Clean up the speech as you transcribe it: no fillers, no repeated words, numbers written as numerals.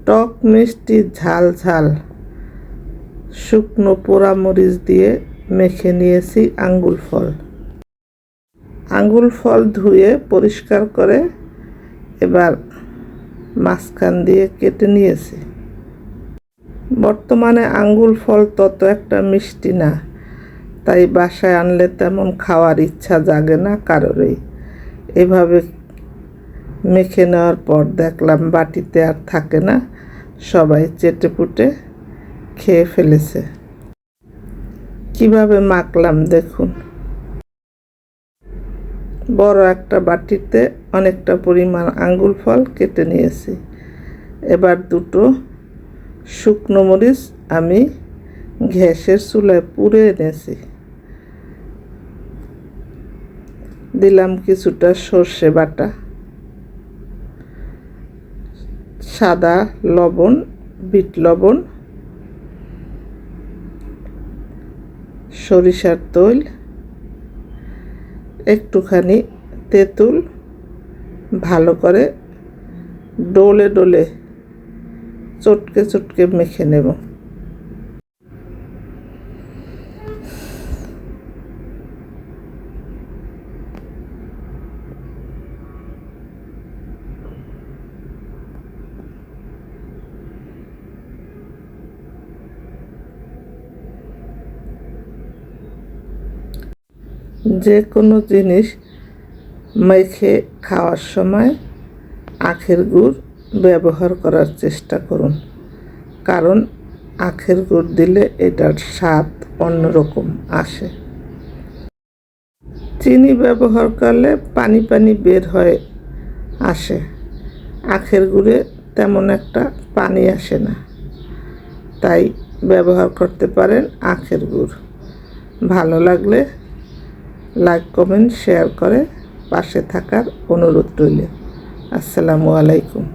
টক মিষ্টি ঝাল ঝাল শুকনো পোড়ামরিচ দিয়ে মেখে নিয়েছি আঙ্গুল ফল। আঙ্গুল ফল ধুয়ে পরিষ্কার করে এবার মাঝখান দিয়ে কেটে নিয়েছি। বর্তমানে আঙ্গুল ফল তত একটা মিষ্টি না, তাই বাসায় আনলে তেমন খাওয়ার ইচ্ছা জাগে না কারোরই। এভাবে মেখে নেওয়ার পর দেখলাম বাটিতে আর থাকে না, সবাই চেটেপুটে খেয়ে ফেলেছে। কিভাবে মাখলাম দেখুন। বড় একটা বাটিতে অনেকটা পরিমাণ আঙ্গুল ফল কেটে নিয়েছি। এবার দুটো শুকনো মরিচ আমি গ্যাসের চুলায় পুড়ে এনেছি। দিলাম কিছুটা সর্ষে বাটা, সাদা লবণ, বিট লবণ, সরিষার তৈল, একটুখানি তেঁতুল, ভালো করে ডলে ডলে চটকে চটকে মেখে নেব। যে কোনো জিনিস মেখে খাওয়ার সময় আখের গুড় ব্যবহার করার চেষ্টা করুন, কারণ আখের গুড় দিলে এটার স্বাদ অন্যরকম আসে। চিনি ব্যবহার করলে পানি পানি বের হয়ে আসে, আখের গুড়ে তেমন একটা পানি আসে না, তাই ব্যবহার করতে পারেন আখের গুড়। ভালো লাগলে লাইক, কমেন্ট, শেয়ার করে পাশে থাকার অনুরোধ রইল। আসসালামু আলাইকুম।